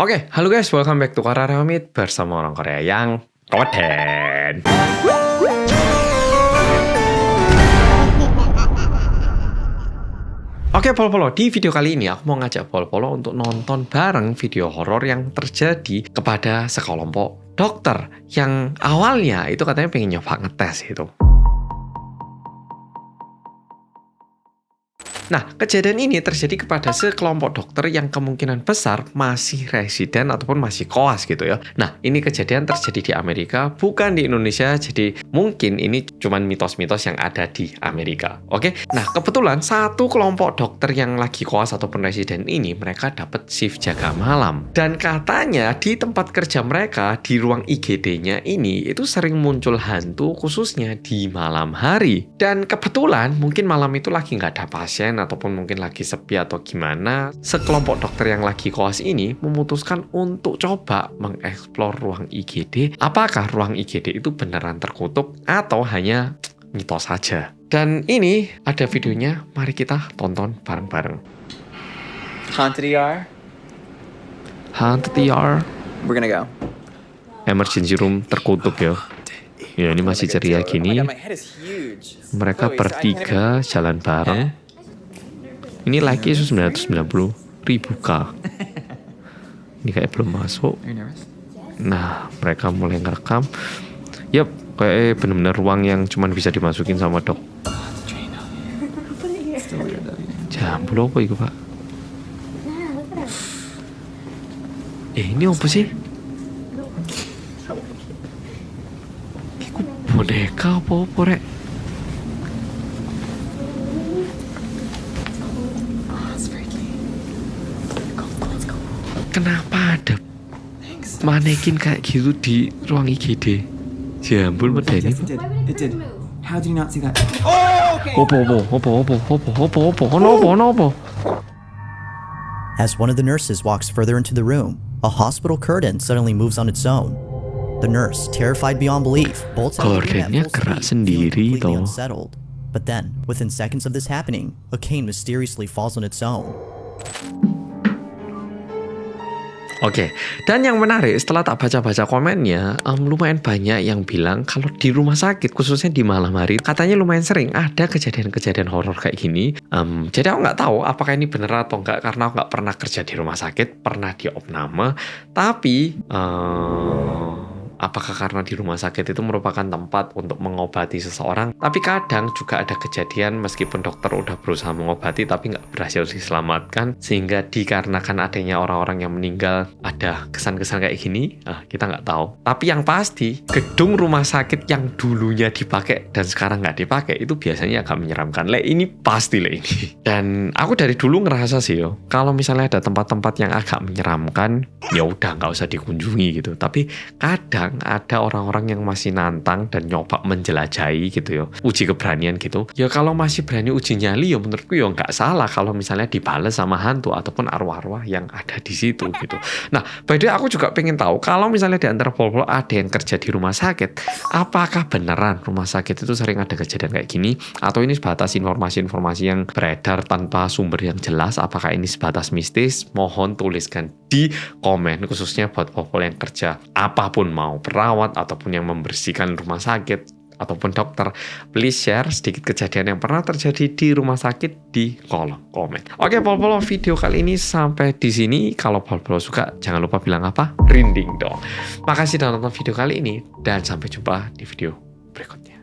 Oke, halo guys, welcome back to Korea Remit bersama orang Korea yang kompeten. Oke, Polo-Polo, di video kali ini aku mau ngajak Polo-Polo untuk nonton bareng video horor yang terjadi kepada sekelompok dokter yang awalnya itu katanya pengen nyoba ngetes itu. Nah, kejadian ini terjadi kepada sekelompok dokter yang kemungkinan besar masih residen ataupun masih koas gitu ya. Nah, ini kejadian terjadi di Amerika, bukan di Indonesia, jadi mungkin ini cuman mitos-mitos yang ada di Amerika. Oke? Nah, kebetulan satu kelompok dokter yang lagi koas ataupun residen ini, mereka dapat shift jaga malam. Dan katanya di tempat kerja mereka, di ruang IGD-nya ini, itu sering muncul hantu khususnya di malam hari. Dan kebetulan mungkin malam itu lagi nggak ada pasien ataupun mungkin lagi sepi atau gimana, sekelompok dokter yang lagi koas ini memutuskan untuk coba mengeksplor ruang IGD. Apakah ruang IGD itu beneran terkutuk atau hanya mitos saja? Dan ini ada videonya, mari kita tonton bareng-bareng. Haunted ER. Haunted ER. We're gonna go. Emergency room terkutuk ya. Ya ini masih ceria gini. Oh my God, my head is huge. Mereka Chloe, bertiga jalan bareng. Ini like-nya 990.000 K. Ini kayak belum masuk. Are you nervous? Nah, mereka mulai ngerekam. Yap, kayak bener-bener ruang yang cuman bisa dimasukin sama dok. Jambul apa itu, Pak? Ini apa sih? Iku boneka apa rek? Kenapa ada manekin kayak gitu di ruang IGD? Jambul medeni. Yes, it did. How did you not see that? Oh, okay. Opo. As one of the nurses walks further into the room, a hospital curtain suddenly moves on its own. The nurse, terrified beyond belief, bolts out of the room Gordennya at full gerak speed, feeling sendiri completely toh. unsettled. But then, within seconds of this happening, a cane mysteriously falls on its own. Oke, dan yang menarik setelah tak baca-baca komennya, lumayan banyak yang bilang kalau di rumah sakit, khususnya di malam hari, katanya lumayan sering ada kejadian-kejadian horor kayak gini. Jadi aku nggak tahu apakah ini bener atau nggak, karena aku nggak pernah kerja di rumah sakit, pernah di opname, tapi apakah karena di rumah sakit itu merupakan tempat untuk mengobati seseorang, tapi kadang juga ada kejadian meskipun dokter udah berusaha mengobati tapi nggak berhasil diselamatkan, sehingga dikarenakan adanya orang-orang yang meninggal ada kesan-kesan kayak gini. Kita nggak tahu, tapi yang pasti gedung rumah sakit yang dulunya dipakai dan sekarang nggak dipakai itu biasanya agak menyeramkan. Ini pasti ini. Dan aku dari dulu ngerasa sih yo, kalau misalnya ada tempat-tempat yang agak menyeramkan, ya udah nggak usah dikunjungi gitu. Tapi kadang ada orang-orang yang masih nantang dan nyoba menjelajahi gitu ya, uji keberanian gitu. Ya kalau masih berani uji nyali ya menurutku ya nggak salah kalau misalnya dibales sama hantu ataupun arwah-arwah yang ada di situ gitu. Nah, by the way aku juga pengen tahu kalau misalnya di antara Polo ada yang kerja di rumah sakit, apakah beneran rumah sakit itu sering ada kejadian kayak gini atau ini sebatas informasi-informasi yang beredar tanpa sumber yang jelas? Apakah ini sebatas mistis? Mohon tuliskan di komen, khususnya buat Polo yang kerja apapun, mau perawat ataupun yang membersihkan rumah sakit ataupun dokter, please share sedikit kejadian yang pernah terjadi di rumah sakit di kolom komen. Oke, Polo video kali ini sampai di sini. Kalau Polo suka jangan lupa bilang apa? Rinding dong. Makasih udah nonton video kali ini dan sampai jumpa di video berikutnya.